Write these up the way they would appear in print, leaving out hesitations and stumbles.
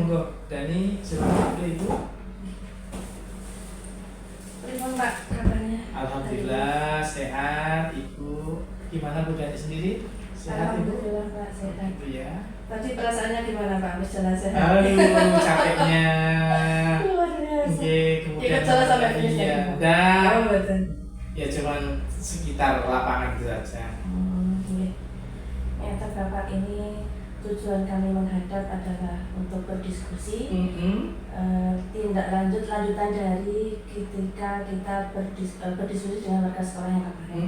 monggo. Dani, silakan Ibu. Terima Pak kabarnya. Alhamdulillah sehat Ibu. Gimana Bu Dani sendiri? Sehat Ibu? Alhamdulillah Pak sehat. Iya. Tadi perasaannya gimana Pak? Habis jalan sehat. Aduh, capeknya. Luar biasa. Oke, kemudian Ikut jalan sampai finish iya. tadi, Pak? Dan Oh, betul. ya cuman sekitar lapangan gitu saja. Iya. Ternyata Bapak ini tujuan kami menghadap adalah untuk berdiskusi. Tindak lanjutan dari ketika kita berdiskusi dengan warga sekolah yang kemarin.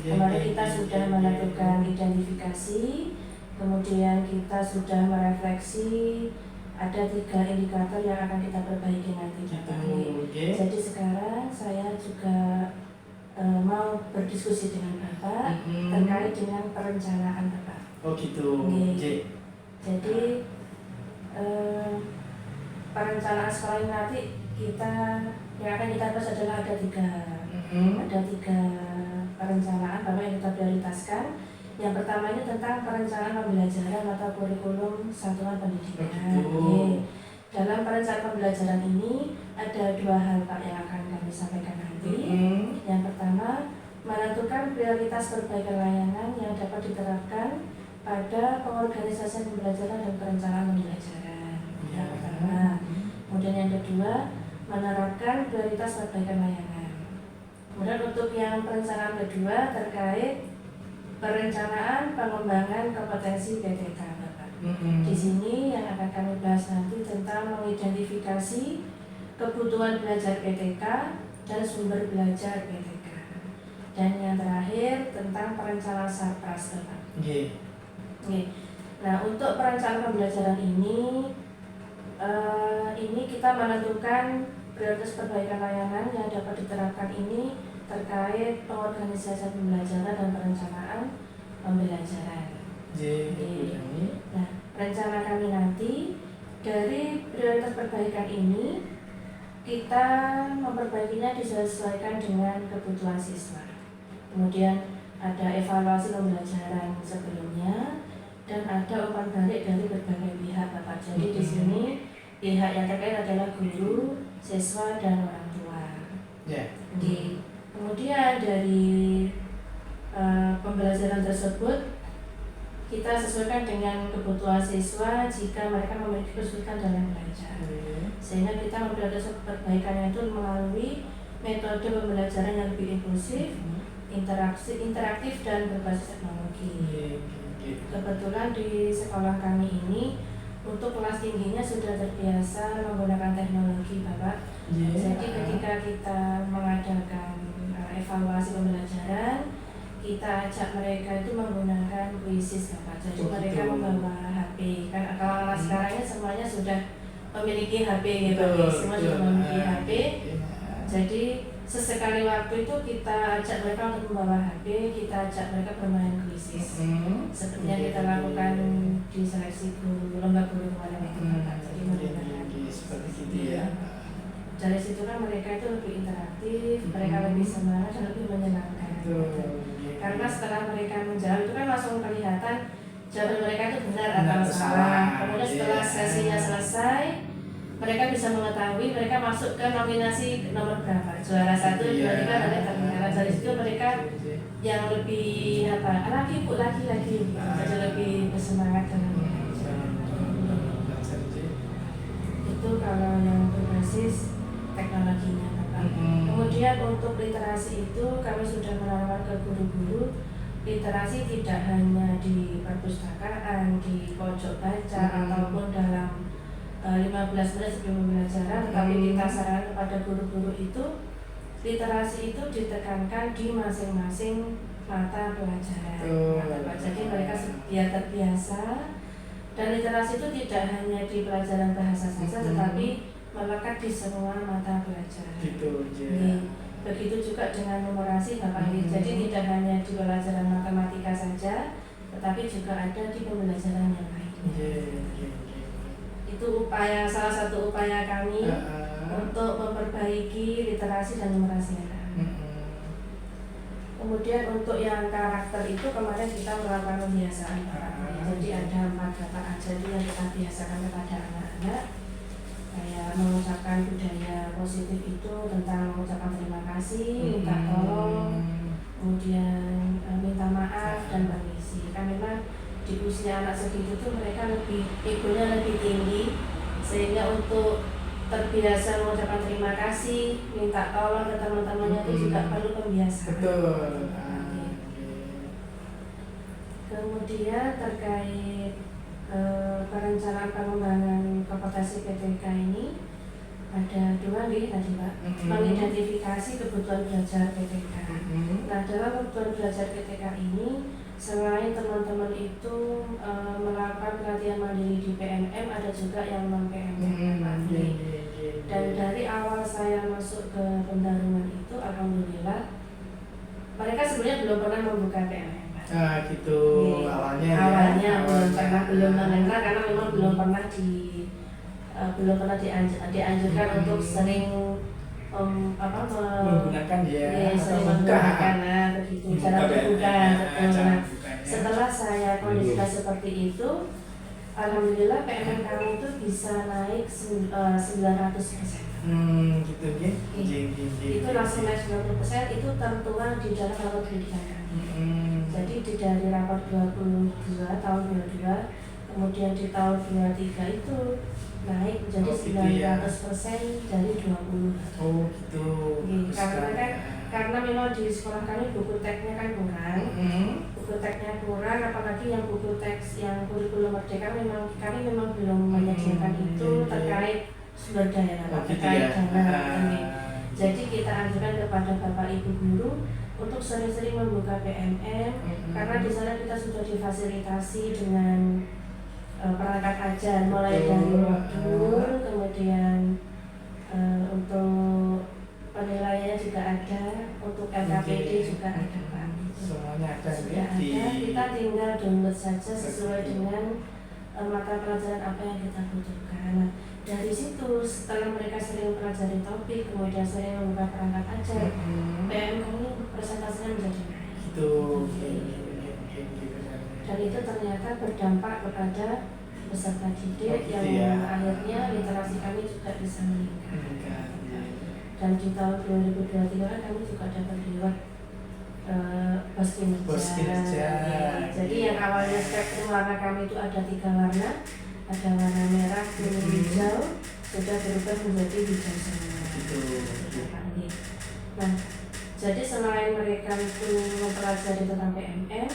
Kemarin kita sudah melakukan identifikasi, kemudian kita sudah merefleksi, ada 3 indikator yang akan kita perbaiki nanti Bapak. Jadi sekarang saya juga mau berdiskusi dengan Bapak terkait dengan perencanaan Bapak. Oh gitu. Jadi perencanaan sekolah ini nanti kita yang akan kita bahas adalah ada tiga perencanaan Bapak yang kita prioritaskan. Yang pertama ini tentang perencanaan pembelajaran atau kurikulum satuan pendidikan. Dalam perencanaan pembelajaran ini ada 2 hal Pak yang akan kami sampaikan nanti. Yang pertama, menentukan prioritas perbaikan layanan yang dapat diterapkan pada pengorganisasian pembelajaran dan perencanaan pembelajaran. Yang pertama. Kemudian yang kedua, menerapkan prioritas perbaikan layanan. Kemudian untuk yang perencanaan kedua terkait perencanaan pengembangan kompetensi PTK Bapak. Di sini yang akan kami bahas nanti tentang mengidentifikasi kebutuhan belajar PTK dan sumber belajar PTK. Dan yang terakhir tentang perencanaan sarpras Bapak. Nah, untuk perencanaan pembelajaran ini kita menentukan prioritas perbaikan layanan yang dapat diterapkan ini terkait pengorganisasian pembelajaran dan perencanaan pembelajaran. Nah, rencana kami nanti dari prioritas perbaikan ini kita memperbaikinya disesuaikan dengan kebutuhan siswa. Kemudian ada evaluasi pembelajaran sebelumnya dan ada umpan balik dari berbagai pihak Bapak. Jadi di sini pihak yang terkait adalah guru, siswa dan orang tua. Kemudian dari pembelajaran tersebut kita sesuaikan dengan kebutuhan siswa jika mereka memiliki kesulitan dalam belajar. Sehingga kita memprioritaskan perbaikannya itu melalui metode pembelajaran yang lebih inklusif, interaktif dan berbasis teknologi. Kebetulan di sekolah kami ini untuk kelas tingginya sudah terbiasa menggunakan teknologi Bapak. Jadi ketika kita mengadakan evaluasi pembelajaran, kita ajak mereka itu menggunakan quizzes Bapak. Jadi mereka membawa HP. Kan kalau anak sekarang ini semuanya sudah memiliki HP gitu. Semua sudah memiliki HP. Jadi sesekali waktu itu kita ajak mereka untuk membawa HP, kita ajak mereka bermain quizzes. Seperti yang kita lakukan di seleksi guru, lomba guru kemarin itu Bapak. Jadi menggunakan seperti itu ya. Dari situ kan mereka itu lebih interaktif, mereka lebih semangat dan lebih menyenangkan. Karena setelah mereka menjawab itu kan langsung kelihatan jawaban mereka itu benar atau salah. Kemudian setelah sesinya selesai, mereka bisa mengetahui mereka masuk ke nominasi nomor berapa, juara 1, 2, 3 dan lain-lain. Dari situ mereka yang lebih lagi jadi lebih bersemangat dalam belajar. Itu kalau yang berbasis teknologinya Bapak. Kemudian untuk literasi itu kami sudah menawarkan ke guru-guru, literasi tidak hanya di perpustakaan, di pojok baca ataupun dalam 15 menit sebelum pembelajaran, tetapi kita sarankan kepada guru-guru itu literasi itu ditekankan di masing-masing mata pelajaran. Jadi mereka biar terbiasa, dan literasi itu tidak hanya di pelajaran bahasa saja, tetapi melekat di semua mata pelajaran. Begitu juga dengan numerasi Bapak. Jadi tidak hanya di pelajaran matematika saja, tetapi juga ada di pembelajaran yang lainnya. Itu salah satu upaya kami untuk memperbaiki literasi dan numerasi anak. Kemudian untuk yang karakter itu kemarin kita melakukan pembiasaan Pak. Jadi ada 4 kata ajaib yang kita biasakan kepada anak. anak-anak, kayak mengucapkan budaya positif itu tentang mengucapkan terima kasih, minta tolong, kemudian minta maaf dan permisi. Kan memang di usia anak segitu tuh mereka lebih egonya lebih tinggi, sehingga untuk terbiasa mengucapkan terima kasih, minta tolong ke teman-temannya itu juga perlu pembiasaan. Betul. Kemudian terkait perencanaan pengembangan kompetensi PTK ini ada dua nih tadi Pak, mengidentifikasi kebutuhan belajar PTK. Nah, dalam kebutuhan belajar PTK ini selain teman-teman itu melakukan pelatihan mandiri di PMM, ada juga yang non PMM mandiri. Dan dari awal saya masuk ke pendarungan itu, alhamdulillah mereka sebenarnya belum pernah membuka PMM. Nah gitu, awalnya belum mengenal karena memang belum pernah dianjurkan untuk sering menggunakan menggunakan begitu cara terbuka. Setelah saya kondisikan seperti itu, alhamdulillah PMM kami itu bisa naik 900%. Gitu ya. Itu langsung naik 90%, itu tertuang di dalam rapor pendidikan kami. Jadi dari rapor 22 tahun 22, kemudian di tahun 23 itu naik menjadi 900% dari 20. Oh gitu. Karena memang di sekolah kami buku teksnya kan kurang, buku teksnya kurang, apalagi yang buku teks yang kurikulum merdeka kami memang belum menyediakan itu terkait sumber daya, terkait dana. Jadi kita anjurkan kepada Bapak Ibu guru untuk sering-sering membuka PMM, karena di sana kita sudah difasilitasi dengan perangkat ajar mulai dari modul, kemudian untuk penilaiannya juga ada, untuk LKPD juga ada Pak. Semuanya ada. Sudah ada, kita tinggal download saja sesuai dengan mata pelajaran apa yang kita butuhkan. Nah, dari situ setelah mereka sering mempelajari topik, kemudian sering membuka perangkat ajar, PMM kami presentasinya menjadi naik. Gitu. Dan itu ternyata berdampak kepada peserta didik yang akhirnya literasi kami juga bisa meningkat. Dan di tahun 2023 kan kami juga dapat reward bos kinerja. Jadi yang awalnya spektrum warna kami itu ada 3 warna, ada warna merah, kuning, hijau, sudah berubah menjadi hijau semua. Nah, jadi selain mereka itu mempelajari tentang PMM,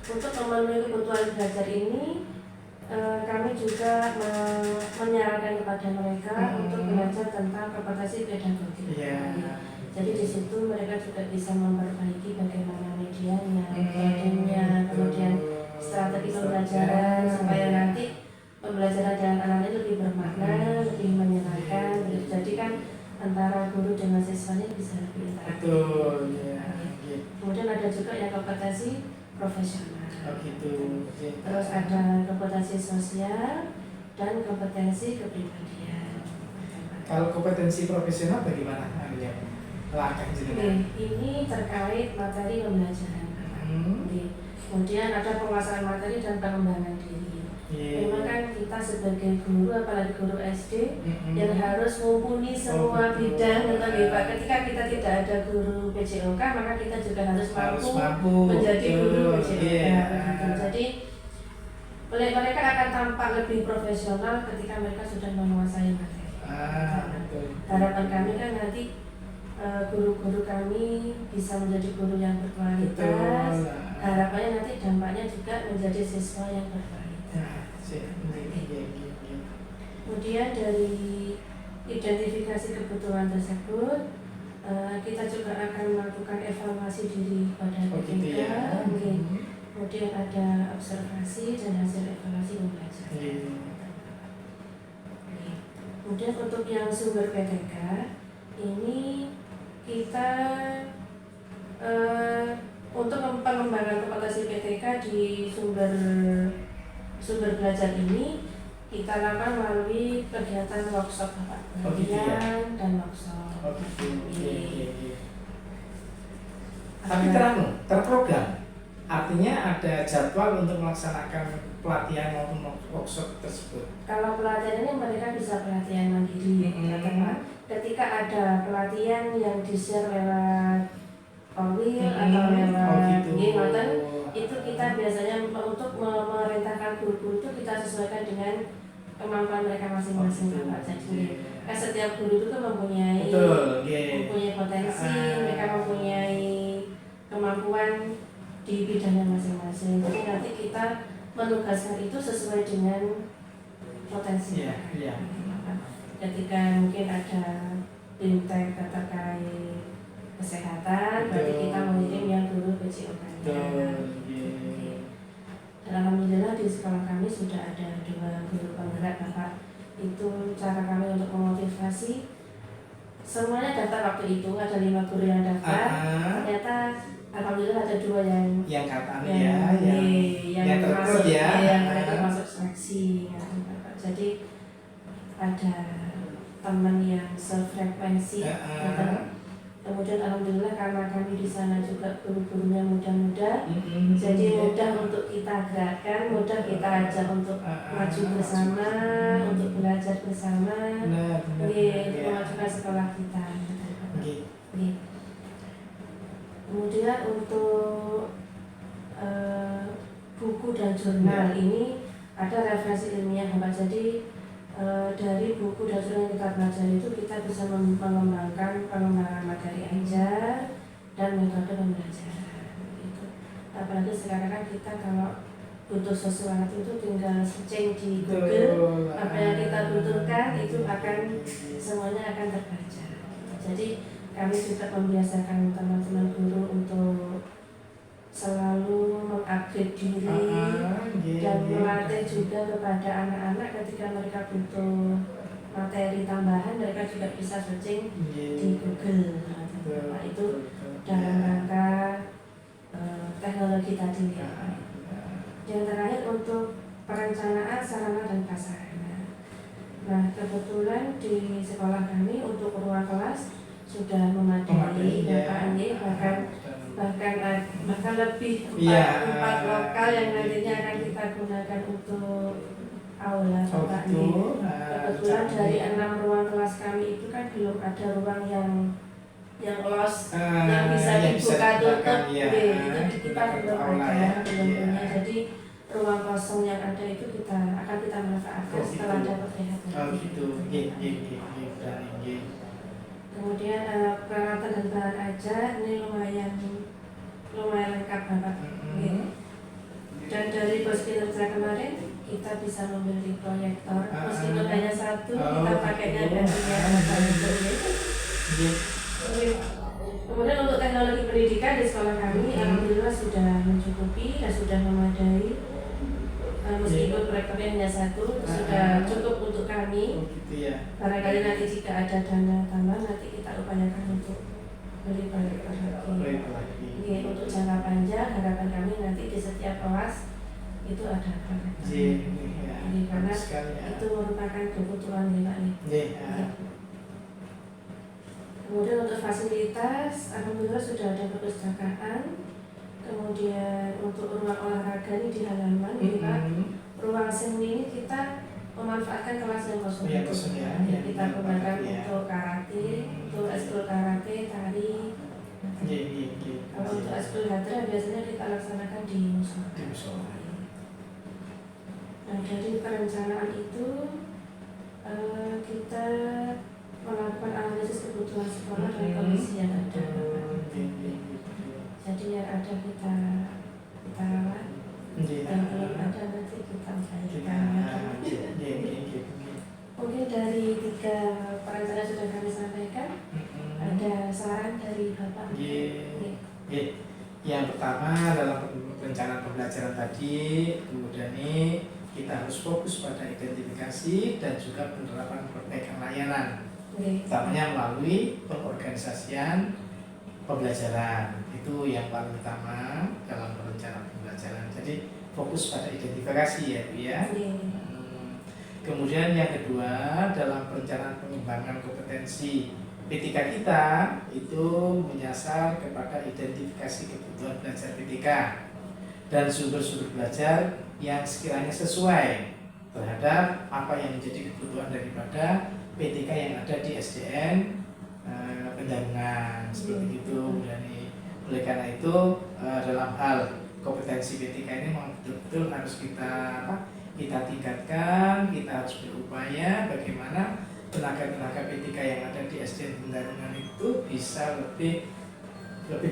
untuk memenuhi kebutuhan belajar ini, kami juga menyarankan kepada mereka untuk belajar tentang kompetensi pedagogi. Jadi di situ mereka juga bisa memperbaiki bagaimana medianya, codingnya, kemudian strategi pembelajaran supaya nanti pembelajaran dengan anak-anak lebih bermakna, lebih menyenangkan. Jadi kan antara guru dengan siswanya bisa lebih interaktif. Kemudian ada juga yang kompetensi profesional. Terus ada kompetensi sosial dan kompetensi kepribadian. Kalau kompetensi profesional bagaimana? Ini terkait materi pembelajaran. Kemudian ada penguasaan materi dan pengembangan diri. Memang kan kita sebagai guru, apalagi guru SD, yang harus mumpuni semua bidang. Ketika kita tidak ada guru PJOK, maka kita juga harus mampu menjadi guru PJOK. Jadi mereka akan tampak lebih profesional ketika mereka sudah menguasai materi. Harapan kami kan nanti guru-guru kami bisa menjadi guru yang berkualitas. Harapannya nanti dampaknya juga menjadi siswa yang berkualitas. Kemudian dari identifikasi kebutuhan tersebut, kita juga akan melakukan evaluasi diri pada PTK. Kemudian ada observasi dan hasil evaluasi pembelajaran. Kemudian untuk yang sumber PTK ini kita untuk pengembangan kompetensi PTK di sumber belajar ini kita lakukan melalui kegiatan workshop Bapak, pelatihan dan workshop. Tapi terprogram, artinya ada jadwal untuk melaksanakan pelatihan maupun workshop tersebut. Kalau pelatihan ini mereka bisa pelatihan mandiri. Katakan ketika ada pelatihan yang di-share lewat Orwil atau lewat Gmail, itu kita biasanya untuk memerintahkan guru-guru itu kita sesuaikan dengan kemampuan mereka masing-masing, Pak. Jadi setiap guru itu kan mempunyai potensi, mereka mempunyai kemampuan di bidangnya masing-masing. Jadi nanti kita menugaskan itu sesuai dengan potensi. Ketika mungkin ada bimtek terkait kesehatan, berarti kita mengirim yang dulu ke COK. Dan alhamdulillah di sekolah kami sudah ada 2 guru penggerak, Bapak. Itu cara kami untuk memotivasi. Semuanya daftar waktu itu, ada 5 guru yang daftar. Ternyata alhamdulillah ada 2 yang termasuk seleksi, ya, Bapak. Jadi ada teman yang sefrekuensi. Kemudian alhamdulillah karena kami di sana juga guru-gurunya muda-muda, jadi mudah untuk kita gerakkan, mudah kita ajak untuk maju bersama, untuk belajar bersama, memajukan sekolah kita. Kemudian untuk buku dan jurnal ini ada referensi ilmiah, Bapak. Jadi dari buku dan jurnal yang kita pelajari itu kita bisa mengembangkan pengembangan materi ajar dan metode pembelajaran gitu. Apalagi sekarang kan kita kalau butuh sesuatu itu tinggal searching di Google, apa yang kita butuhkan itu akan semuanya akan terbaca. Jadi kami juga membiasakan teman-teman guru untuk selalu mengupdate diri dan melatih juga kepada anak-anak ketika mereka butuh materi tambahan, mereka juga bisa searching di Google. Nah, itu dalam rangka teknologi tadi. Yang terakhir untuk perencanaan sarana dan prasarana. Nah, kebetulan di sekolah kami untuk ruang kelas sudah memadai, bahkan lebih 4 lokal yang nantinya akan kita gunakan untuk aula, Bapak. Kebetulan dari 6 ruang kelas kami itu kan belum ada ruang yang los yang bisa dibuka tutup, itu kita belum ada, belum punya. Jadi ruang kosong yang ada itu akan kita manfaatkan setelah dapat rehat. Kemudian peralatan dan bahan ajar ini lumayan lengkap, Bapak. Dan dari bos kinerja kemarin kita bisa membeli proyektor, meskipun hanya 1, kita pakainya gantian. Kemudian untuk teknologi pendidikan di sekolah kami alhamdulillah sudah mencukupi dan sudah memadai. Meskipun proyektornya hanya 1, sudah cukup untuk kami. Barangkali nanti jika ada dana tambah, nanti kita upayakan untuk beli proyektor lagi. Untuk jangka panjang harapan kami nanti di setiap kelas itu ada proyektor. Karena itu merupakan kebutuhan kita nih. Kemudian untuk fasilitas alhamdulillah sudah ada perpustakaan. Kemudian untuk ruang olahraga ini di halaman, ruang seni ini kita memanfaatkan kelas yang kosong. Kita gunakan untuk karate, untuk eskul karate, tari. Kalau untuk eskul hadra biasanya kita laksanakan di musola. Nah, dari perencanaan itu kita melakukan analisis kebutuhan sekolah dan kondisi yang ada. Jadi yang ada kita rawat, yang belum ada nanti kita upayakan. Mungkin dari 3 perencanaan sudah kami sampaikan, ada saran dari Bapak? Yang pertama dalam perencanaan pembelajaran tadi, kemudian ini kita harus fokus pada identifikasi dan juga penerapan perbaikan layanan, utamanya melalui pengorganisasian pembelajaran. Itu yang paling utama dalam perencanaan pembelajaran. Jadi fokus pada identifikasi ya, Bu ya. Kemudian yang kedua dalam perencanaan pengembangan kompetensi PTK kita itu menyasar kepada identifikasi kebutuhan belajar PTK dan sumber-sumber belajar yang sekiranya sesuai terhadap apa yang menjadi kebutuhan daripada PTK yang ada di SDN Pendarungan seperti itu. Dan oleh karena itu dalam hal kompetensi PTK ini memang betul-betul harus kita tingkatkan, kita harus berupaya bagaimana tenaga-tenaga PTK yang ada di SDN Pendarungan itu bisa lebih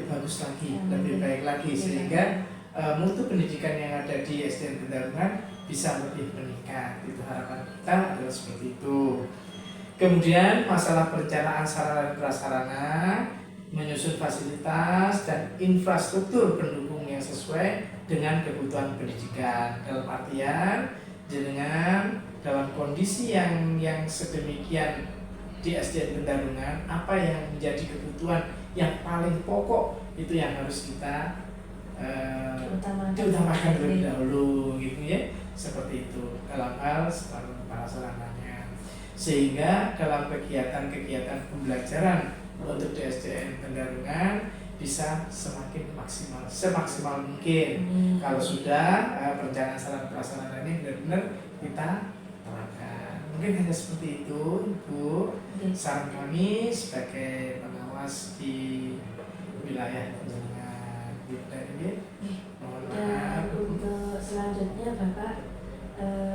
bagus lagi, lebih baik lagi, sehingga mutu pendidikan yang ada di SDN Pendarungan bisa lebih meningkat. Itu harapan kita adalah seperti itu. Kemudian masalah perencanaan sarana dan prasarana, menyusun fasilitas dan infrastruktur pendukung yang sesuai dengan kebutuhan pendidikan. Dalam artian dengan dalam kondisi yang sedemikian di SDN Pendarungan, apa yang menjadi kebutuhan yang paling pokok itu yang harus kita diutamakan terlebih dahulu, gitu ya, seperti itu dalam hal sarana prasarananya, sehingga dalam kegiatan-kegiatan pembelajaran untuk di SDN Pendarungan bisa semakin semaksimal mungkin. Kalau sudah perencanaan sarana prasarana ini benar-benar kita terapkan. Mungkin hanya seperti itu, Ibu. Saran kami sebagai pengawas di wilayah Pendarungan. Mohon maaf. Dan untuk selanjutnya Bapak,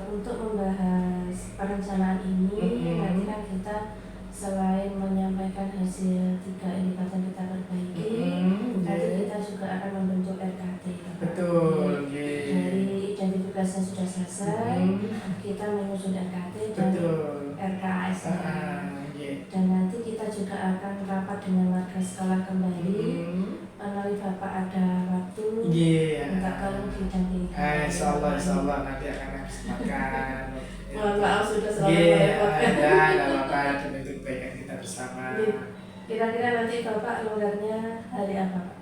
untuk membahas perencanaan ini nanti kan kita selain menyampaikan hasil 3 indikator kita perbaiki, nanti kita juga akan membentuk RKT. Betul. Dari identifikasi yang sudah selesai, kita menyusun RKT dan RKAS. Dan nanti kita juga akan rapat dengan warga sekolah kembali. Melalui Bapak ada waktu, minta tolong didampingi. Insyaallah nanti akan kesempatan. Mohon maaf sudah selalu merepotkan. Tidak apa-apa, demi kebaikan kita bersama. Kira-kira nanti Bapak longgarnya hari apa, Pak?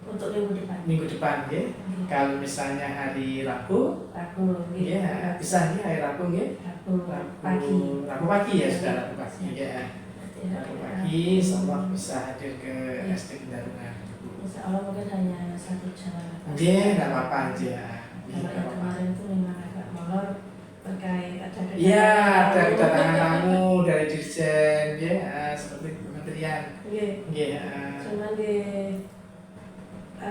Untuk minggu depan? Minggu depan, ya. Kalau misalnya hari Rabu, ya, bisa nih hari Rabu, ya. Rabu pagi ya, sudah Rabu pagi, ya. Rabu pagi, insyaallah bisa hadir ke SDN Pendarungan. Insyaallah mungkin hanya 1 jam. Tidak apa-apa aja. Kalau kemarin itu memang agak molor terkait ada kedatangan tamu dari Dirjen, ya, seperti kementerian. Cuman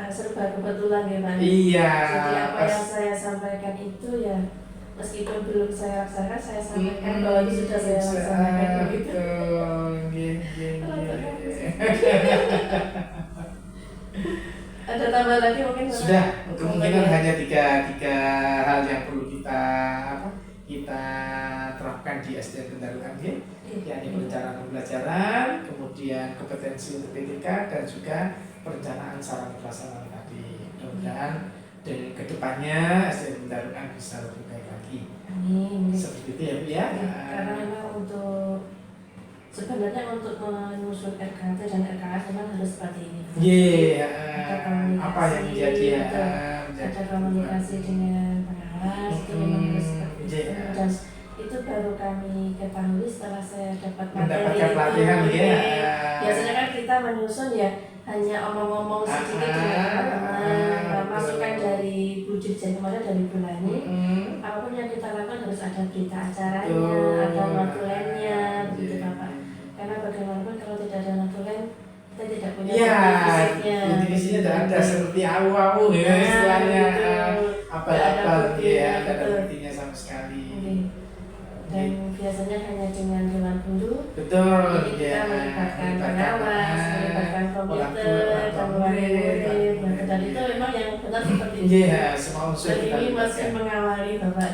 serba kebetulan ya Pak. Iya. Jadi apa yang saya sampaikan itu ya meskipun belum saya laksanakan, saya sampaikan bahwa itu sudah saya laksanakan begitu. Ada tambah lagi mungkin? Sudah, kemungkinan hanya tiga hal yang perlu kita terapkan di SDN Pendarungan, yakni perencanaan pembelajaran, kemudian kompetensi untuk PTK, dan juga perencanaan sarana prasarana tadi. Mudah-mudahan dan kedepannya SDN Pendarungan bisa lebih baik lagi. Amin. Seperti itu ya, Bu ya. Karena memang sebenarnya untuk menyusun RKT dan RKAS memang harus seperti ini. Apa yang menjadi ada komunikasi dengan pengawas, itu memang harus seperti itu. Dan itu baru kami ketahui setelah saya mendapatkan pelatihan, Biasanya kan kita menyusun ya hanya omong-omong sedikit dengan teman-teman, masukan dari Bu Dirjen kemarin, dari Bu Lani. Apapun yang kita lakukan harus ada berita acaranya, ada notulennya, begitu Bapak. Karena bagaimanapun kalau tidak ada notulen, kita tidak punya fisiknya. Fisiknya tidak ada, seperti awu-awu ya istilahnya. Apa-apa ya, tidak ada buktinya sama sekali. Dan biasanya hanya dengan dewan guru. Betul. Kita melibatkan pengawas, melibatkan komputer, dan murid. Dan itu memang yang benar seperti itu. Semua unsur dan kita ini masih mengawali Bapak.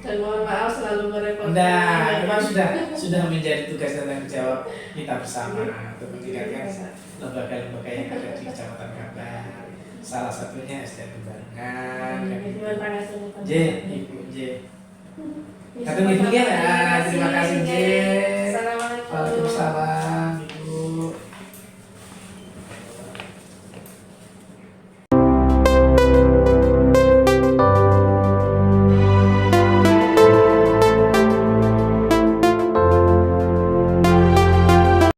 Dan mohon maaf selalu merepotkan. Memang sudah menjadi tugas dan tanggung jawab kita bersama untuk meningkatkan lembaga-lembaga yang ada di Kecamatan Kabar. Salah satunya SDN Pendarungan. Terima kasih. Ibu. Kata ibu ya,